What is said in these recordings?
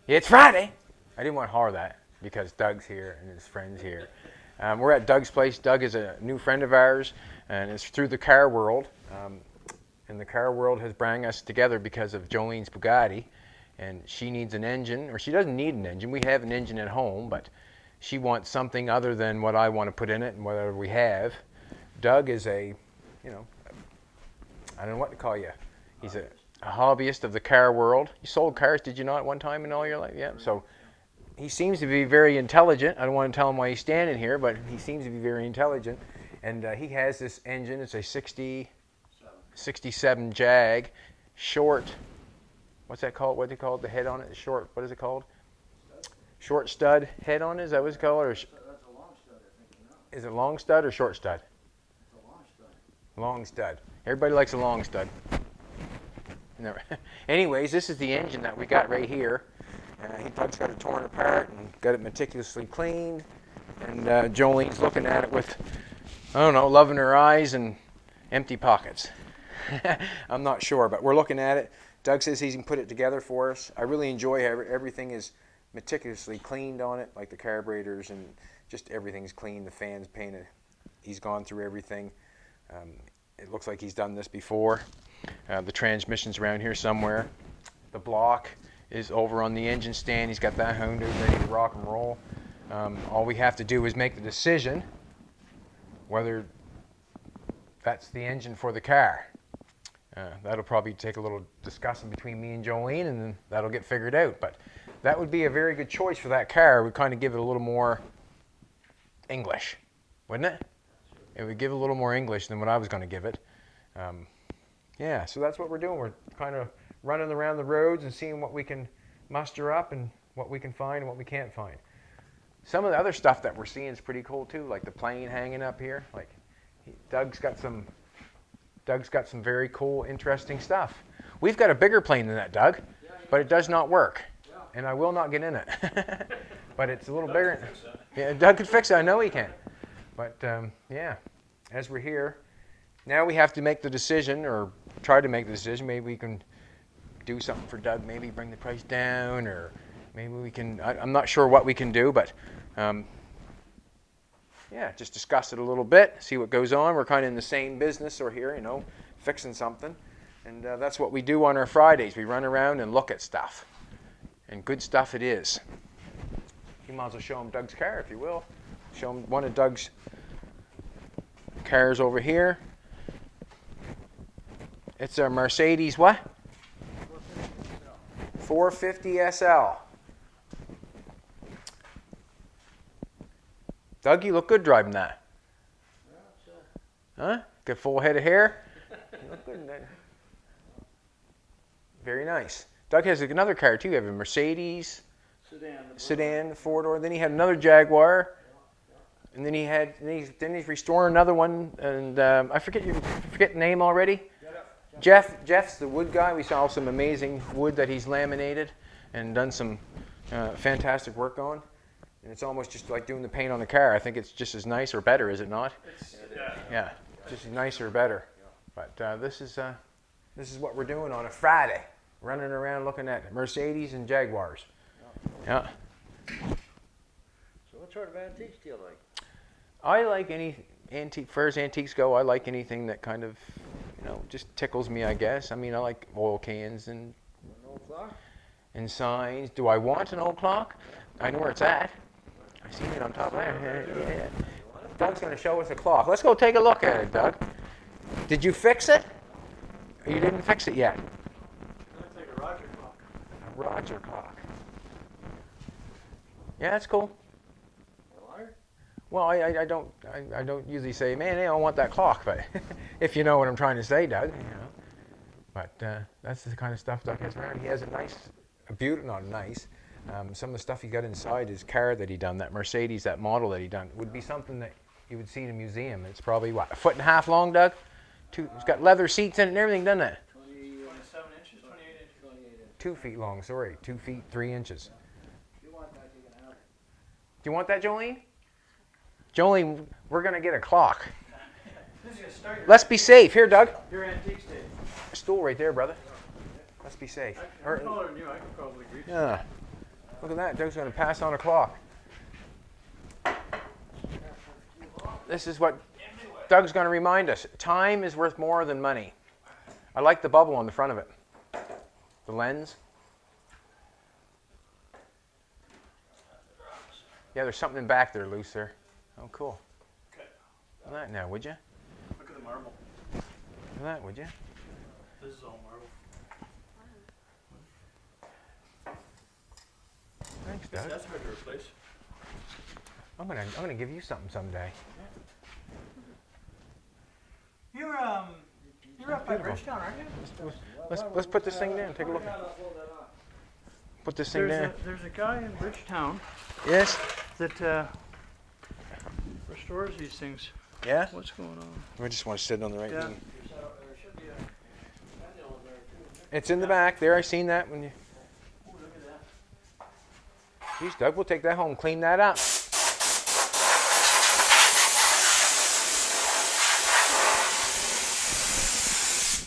It's Friday. I didn't want to holler that because Doug's here and his friend's here. We're at Doug's place. Doug is a new friend of ours, and it's through the car world. And the car world has brought us together because of Jolene's Bugatti. And she needs an engine, or she doesn't need an engine. We have an engine at home, but she wants something other than what I want to put in it and whatever we have. Doug is I don't know what to call you. He's a hobbyist of the car world. You sold cars, did you not, at one time in all your life? Yeah. So he seems to be very intelligent. I don't want to tell him why he's standing here, but he seems to be very intelligent. And he has this engine. It's a 67 Jag, short. What's that called? What do they call it? The head on it? Short. What is it called? Short stud head on it? Is that what it's called? Or that's a long stud, I think. Is it long stud or short stud? It's a long stud. Long stud. Everybody likes a long stud. Anyways, this is the engine that we got right here. Doug's got it torn apart and got it meticulously cleaned. And Jolene's looking at it with, I don't know, love in her eyes and empty pockets. I'm not sure, but we're looking at it. Doug says he can put it together for us. I really enjoy how everything is meticulously cleaned on it, like the carburetors and just everything's clean. The fan's painted. He's gone through everything. It looks like he's done this before. The transmission's around here somewhere. The block is over on the engine stand. He's got that Honda ready to rock and roll. All we have to do is make the decision whether that's the engine for the car. That'll probably take a little discussion between me and Jolene, and then that'll get figured out. But that would be a very good choice for that car. It would kind of give it a little more English, wouldn't it? It would give a little more English than what I was going to give it. Yeah, so that's what we're doing. We're kind of running around the roads and seeing what we can muster up and what we can find and what we can't find. Some of the other stuff that we're seeing is pretty cool too, like the plane hanging up here. Like Doug's got some very cool, interesting stuff. We've got a bigger plane than that, Doug, but it does not work, and I will not get in it. But it's a little bigger. Yeah, Doug could fix it. I know he can. But yeah, as we're here, now we have to make the decision, or try to make the decision. Maybe we can do something for Doug. Maybe bring the price down, or maybe we can. I'm not sure what we can do, but yeah, just discuss it a little bit, see what goes on. We're kind of in the same business or here, fixing something. And that's what we do on our Fridays. We run around and look at stuff. And good stuff it is. You might as well show him Doug's car, if you will. Show him one of Doug's cars over here. It's a Mercedes what? 450 SL. Doug, you look good driving that. Huh? Got full head of hair? You look good in that. Very nice. Doug has another car too. You have a Mercedes sedan, four-door. Then he had another Jaguar. And then he's restoring another one. And I forget the name already. Jeff's the wood guy. We saw some amazing wood that he's laminated and done some fantastic work on. And it's almost just like doing the paint on the car. I think it's just as nice or better, is it not? Yeah, just as nice or better. But this is what we're doing on a Friday, running around looking at Mercedes and Jaguars. Yeah. So what sort of antiques do you like? I like any antique. Far as antiques go, I like anything that kind of, just tickles me, I guess. I mean, I like oil cans and An old clock? And signs. Do I want an old clock? I know where it's at. I seen it on top there. Yeah. Doug's going to show us a clock. Let's go take a look at it, Doug. Did you fix it? Or you didn't fix it yet? It looks like a Roger clock. A Roger clock. Yeah, that's cool. Well, I don't usually say, man, I don't want that clock, but if you know what I'm trying to say, Doug, But that's the kind of stuff Doug has around. He has some of the stuff he got inside his car that he done, that Mercedes, that model that he done, would be something that you would see in a museum. It's probably, what, 1.5 feet long, Doug? It's got leather seats in it and everything, doesn't it? 27 inches, 28 inches. 28 inches. 2 feet long, sorry. 2 feet, 3 inches. If you want that, you can have it. Do you want that, Jolene? Jolene, we're going to get a clock. Let's be safe. Here, Doug. Your antique stage. A stool right there, brother. Let's be safe. I'm taller than you. I can probably reach. Yeah. Look at that. Doug's going to pass on a clock. This is what Doug's going to remind us. Time is worth more than money. I like the bubble on the front of it. The lens. Yeah, there's something back there loose there. Oh, cool. Okay. Look at that now, would you? Look at the marble. Look at that, would you? This is all marble. Thanks, Doug. That's hard to replace. I'm gonna give you something someday. You're up by Bridgetown, aren't you? Let's put this thing down. Take a look. Put this thing down. There's a guy in Bridgetown Yes. that restores these things. Yeah. What's going on? We just want to sit on the right Yeah. thing. There should be a manual in there too. It's in the back there. I seen that when you. Oh, look at that. Geez, Doug, we'll take that home, clean that up.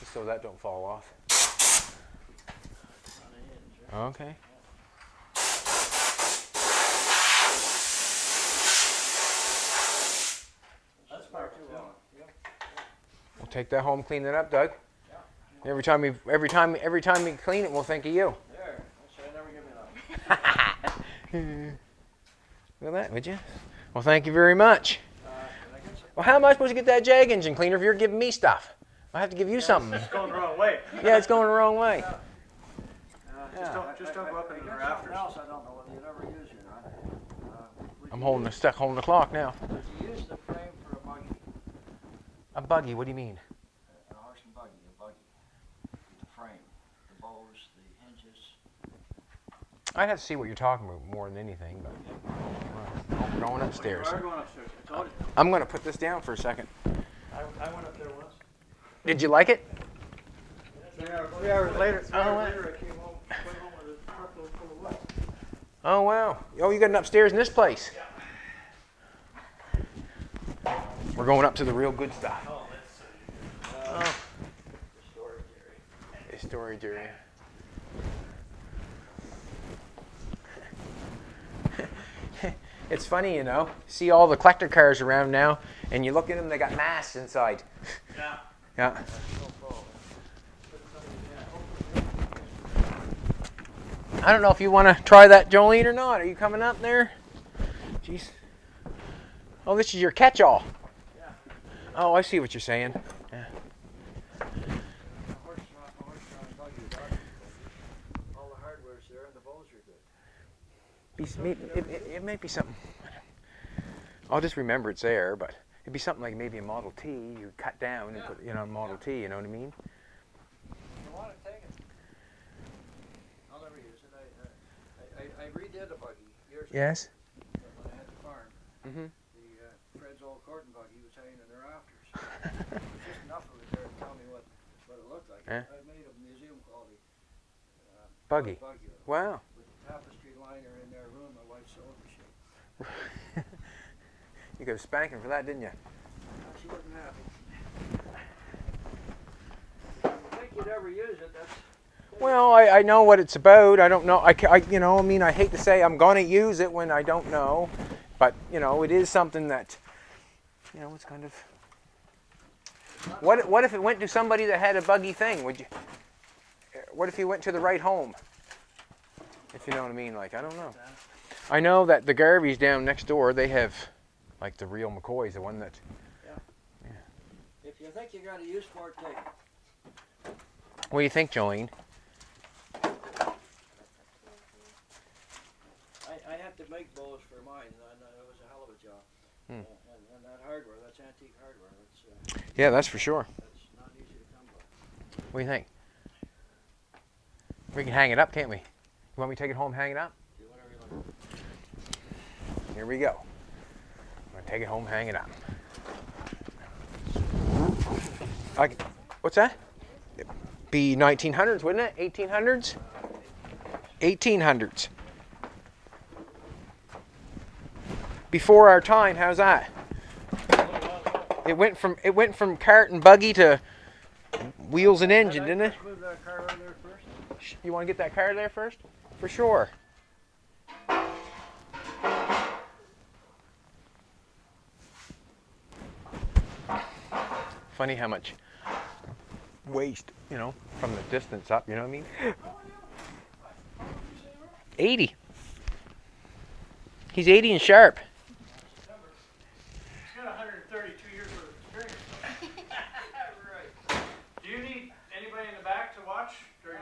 Just so that don't fall off. Okay. That's far too long. We'll take that home, clean that up, Doug. Every time we clean it, we'll think of you. There. That's right. Never give me enough. Look at that, would you? Well, thank you very much. Well, how am I supposed to get that Jag engine cleaner if you're giving me stuff? I have to give you something. It's going the wrong way. Yeah, it's going the wrong way. Just don't go up in the rafters. Else, I don't know whether you'd ever use it or not. I'm holding the clock now. Would you use the frame for a buggy? A buggy, what do you mean? A horse and buggy, a buggy. With the frame, the bows, the hinges. I'd have to see what you're talking about more than anything, but we're going upstairs. We are going upstairs. I told you. I'm going to put this down for a second. I went up there once. Did you like it? 3 hours later, wow. I came home, went home with a truckload full of wood. Oh, wow. Oh, you got an upstairs in this place. We're going up to the real good stuff. Oh, that's Oh, the storage area. the storage area. It's funny, you know. See all the collector cars around now, and you look at them, they got masks inside. Yeah. Yeah. I don't know if you want to try that, Jolene, or not. Are you coming up there? Jeez. Oh, this is your catch-all. Yeah. Oh, I see what you're saying. Yeah. A horse-drawn buggy, all the hardware's there and the bows are good. It may be something. I'll just remember it's there, but it'd be something like maybe a Model T you cut down and put, Model T. You know what I mean? You want to take it? I'll never use it. I redid a buggy years ago Yes. when I had the farm. Mhm. The Fred's old Corden buggy was hanging in the rafters. There was just enough of it there to tell me what it looked like. Yeah. I made a museum quality Buggy. buggy Wow. with a tapestry liner in their room, my white silver machine. You got a spanking for that, didn't you? She wasn't happy. If you think you'd ever use it, that's... Well, I know what it's about. I don't know. I hate to say I'm going to use it when I don't know. But, it is something that, it's kind of... What if it went to somebody that had a buggy thing? What if you went to the right home? If you know what I mean. Like, I don't know. I know that the Garveys down next door, they have, like, the real McCoys, the one that... If you think you got a use for it, take it. What do you think, Jolene? I had to make bows for mine, and it was a hell of a job. And that hardware, that's antique hardware. Yeah, that's for sure. That's not easy to come by. What do you think? We can hang it up, can't we? You want me to take it home and hang it up? Do whatever you like. Here we go. I'm going to take it home and hang it up. What's that? It'd be 1900s, wouldn't it? 1800s? 1800s. Before our time, how's that? It went from cart and buggy to wheels and engine, didn't it? Move that car over there first. You want to get that car there first? For sure. Funny how much waste, from the distance up, you know what I mean? 80. He's 80 and sharp. He's got 132 years worth of experience. Right. Do you need anybody in the back to watch during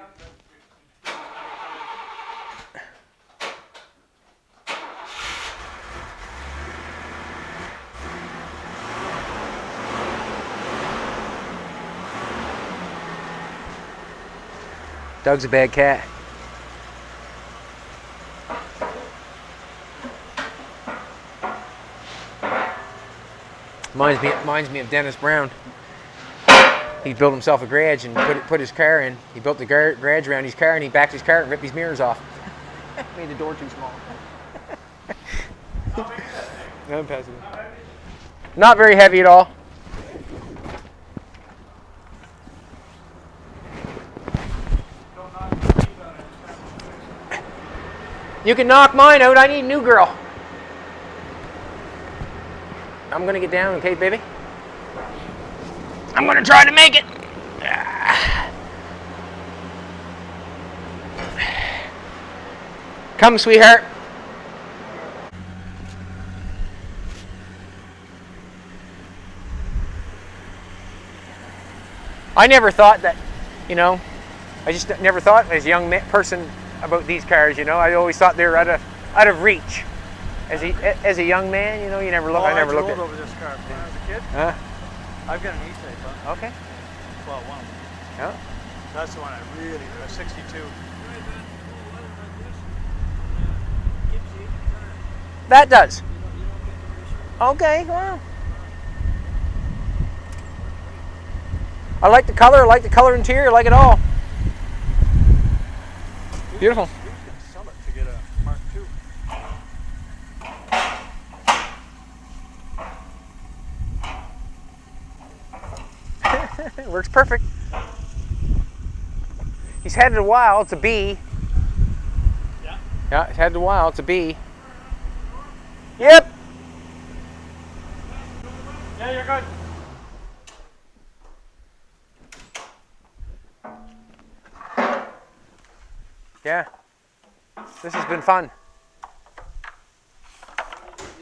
Doug's a bad cat. Reminds me of Dennis Brown. He built himself a garage and put his car in. He built the garage around his car and he backed his car and ripped his mirrors off. Made the door too small. How big is that thing? I'm passing it. How heavy? Not very heavy at all. Don't knock the teeth on it. You can knock mine out. I need a new girl. I'm gonna get down, okay, baby? I'm gonna try to make it. Come, sweetheart. I never thought that, I just never thought as a young person about these cars, I always thought they were out of reach. As a young man, you never look. I never looked at. over this car when I was a kid. Huh? I've got an E-Type, huh? Okay. Well, one of them. Yeah. That's the one I really, 62. That does. Okay. Well. I like the color. I like the color interior. I like it all. Beautiful. We could sell it to get a Mark II. It works perfect. He's had it a while. It's a B. Yeah. Yeah, he's had it a while. It's a B. Yep. Yeah, you're good. Yeah. This has been fun.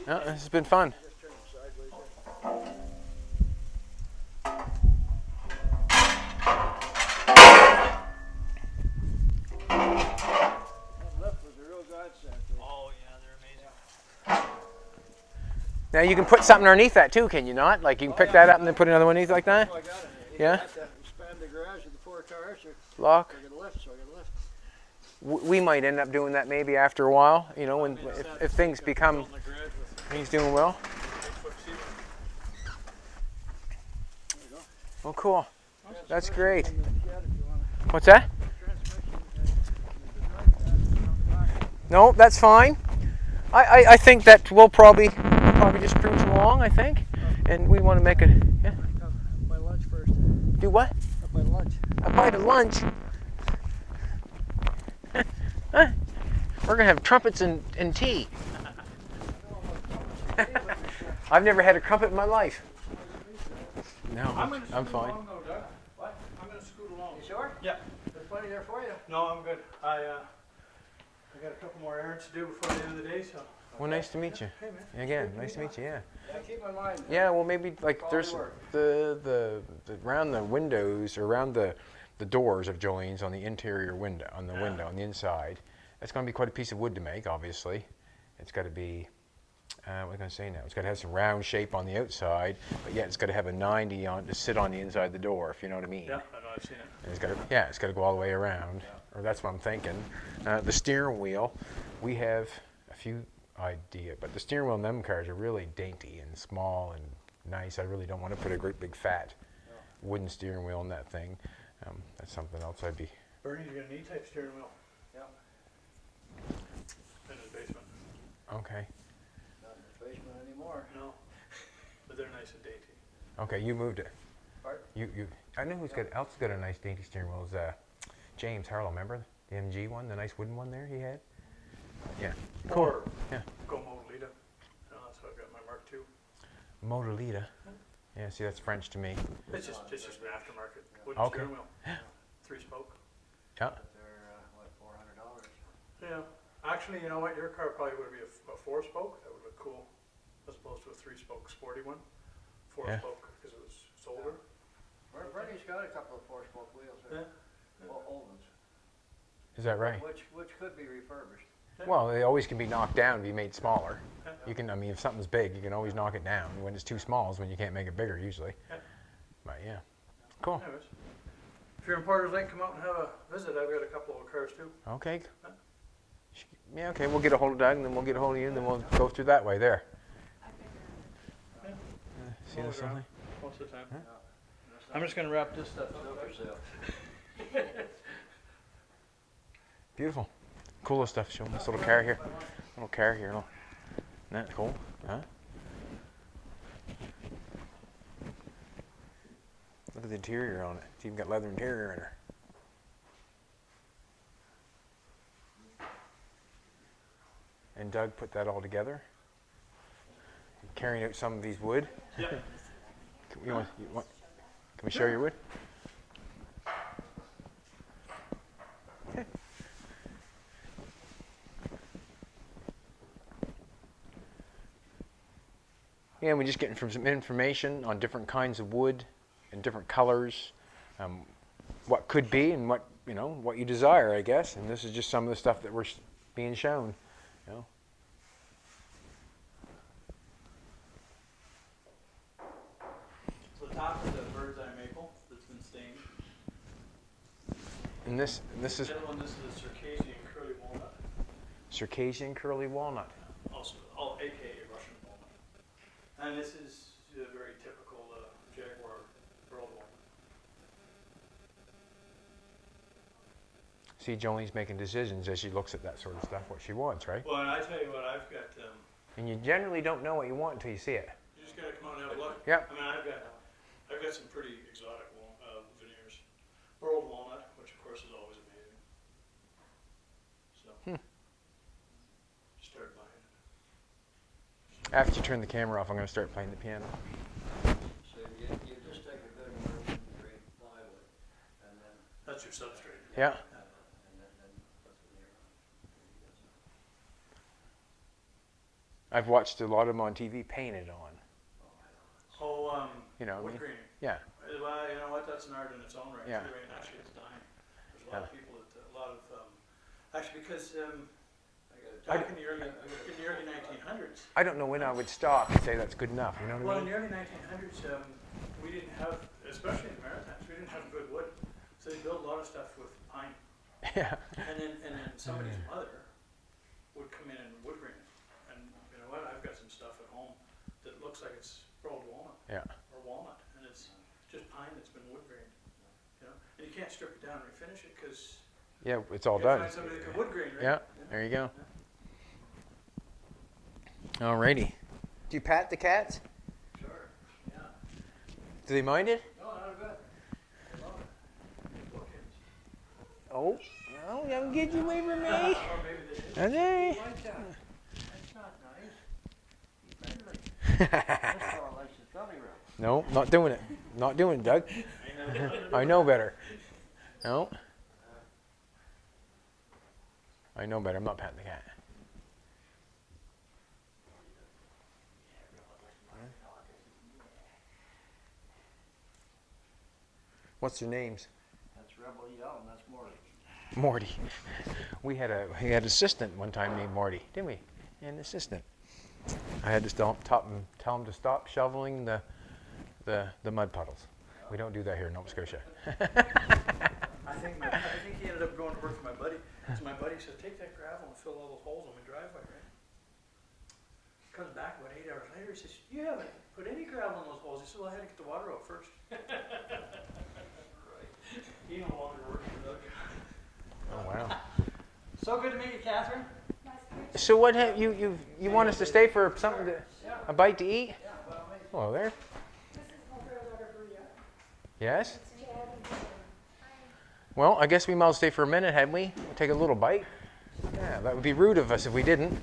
Yeah, this has been fun. Oh, yeah, they're amazing. Now you can put something underneath that too, can you not? Like you can pick that up and then put another one underneath like that? Oh, I got it. Yeah? I have to expand the garage with the 4 cars. Lock. I got a lift, so I got a lift. We might end up doing that maybe after a while, when if things become things doing well. Oh, cool. That's great. What's that? No, that's fine. I think that we'll probably just cruise along, I think. And we want to make a yeah. My lunch first. Do what? My lunch. A bite of lunch. We're gonna have trumpets and tea. I've never had a crumpet in my life. No, I'm fine. Along, though, Doug. What? I'm going to scoot along. You sure? Yeah. There's plenty there for you. No, I'm good. I got a couple more errands to do before the end of the day, so. Well, nice to meet you. Hey, man. Again, nice to meet you. Yeah. Yeah, keep my mind. Yeah. Well, maybe like Quality there's work. the around the windows or around the doors of Jolene's on the interior window on the inside. It's going to be quite a piece of wood to make. Obviously, it's got to be. What am I going to say now? It's got to have some round shape on the outside, but yet it's got to have a 90 on to sit on the inside of the door, if you know what I mean. Yeah, I know, I've seen it. And it's got to go all the way around, or that's what I'm thinking. The steering wheel, we have a few idea, but the steering wheel in them cars are really dainty and small and nice. I really don't want to put a great big fat wooden steering wheel in that thing. That's something else I'd be. Bernie's got an E-Type steering wheel. Yeah. In his basement. Okay. Not in the basement anymore. No. But they're nice and dainty. Okay, you moved it. Pardon? You. I know who's got else got a nice dainty steering wheel. Is James Harlow? Remember the MG one, the nice wooden one there he had? Yeah. Cool. Or Yeah. go Modelita. That's how I've got my Mark II. Modelita. Yeah, see, that's French to me. It's just an aftermarket wooden Okay. steering wheel. 3-spoke. Yeah. But they're, what, $400? Yeah. Actually, you know what? Your car probably would be a 4-spoke. That would look cool, as opposed to a 3-spoke sporty one. 4-spoke because it's older. Bernie's got a couple of 4-spoke wheels there. Old ones. Is that right? Which could be refurbished. Well, they always can be knocked down and be made smaller. Yeah. You can, I mean, if something's big, you can always knock it down. When it's too small is when you can't make it bigger usually. Yeah. But yeah, cool. Anyways, if you're in Porter's Lake, come out and have a visit. I've got a couple of cars too. Okay. Yeah, okay, we'll get a hold of Doug and then we'll get a hold of you and then we'll go through that way there. Yeah. See this something? Most of the time. I'm just going to wrap this stuff Still up. for sale. Beautiful. Coolest stuff. Show me this little car here. Little car here. Look. Isn't that cool? Huh? Look at the interior on it. It's even got leather interior in her. And Doug put that all together. Carrying out some of these wood. Yeah. You want, can we show your wood? Okay. Yeah, we're just getting some information on different kinds of wood and different colors, what could be and what, you know, what you desire, I guess. And this is just some of the stuff that we're being shown, you know. So the top is a bird's eye maple that's been stained. And this is The other one, this is a Circassian curly walnut. Circassian curly walnut. Also, AKA Russian walnut. And this is a very typical Jaguar pearl walnut. See, Jolene's making decisions as she looks at that sort of stuff, what she wants, right? Well, and I tell you what, I've got, And you generally don't know what you want until you see it. you just gotta come out and have a look. Yep. I mean, I've got some pretty exotic veneers. Burled walnut, which of course is always amazing. So, start buying it. After you turn the camera off, I'm going to start playing the piano. So you just take a good American grade plywood and then, That's your substrate. Yeah. and then put the veneer on. I've watched a lot of them on TV painted on. Oh, You know what I wood mean? graining. Yeah. Well, you know what? That's an art in its own right. Yeah. Wood graining, actually, it's dying. There's a lot of people that, actually, because back in the early 1900s. I don't know when I would stop and say that's good enough. You know what Well, I in mean? the early 1900s, we didn't have, especially in the Maritimes, we didn't have good wood, so they built a lot of stuff with pine. Yeah. And then somebody's mother would come in and wood grain it. And you know what? I've got some stuff at home that looks like it's rolled walnut. Yeah. Or walnut, and it's just pine that's been wood grained. You know, and you can't strip it down and refinish it because Yeah, it's all you gotta done. find somebody that can wood grain, right? Yeah, there you go. Alrighty. Do you pat the cats? Sure, yeah. Do they mind it? No, not good. I love it. Oh, no, don't get you away from me. Or maybe they did. Okay. Like that. That's not nice. Be friendly. This fellow likes his belly rub. No, not doing it. Not doing it, Doug. I know better. No. I know better. I'm not patting the cat. What's their names? That's Rebel Yell and that's Morty. Morty. We had an assistant one time named Morty, didn't we? An assistant. I had to tell him to stop shoveling the mud puddles. We don't do that here in Nova Scotia. I think he ended up going to work for my buddy. So my buddy said, take that gravel and fill all those holes in my driveway, right? Comes back about 8 hours later, he says, you haven't put any gravel in those holes. He said, well, I had to get the water out first. Right. He no longer works for Doug. Oh wow. So good to meet you, Catherine. So what have you want us to stay for something to a bite to eat? Yeah, well, maybe. Hello there. Yes. Well, I guess we might stay for a minute, hadn't we? We'll take a little bite. Yeah, that would be rude of us if we didn't.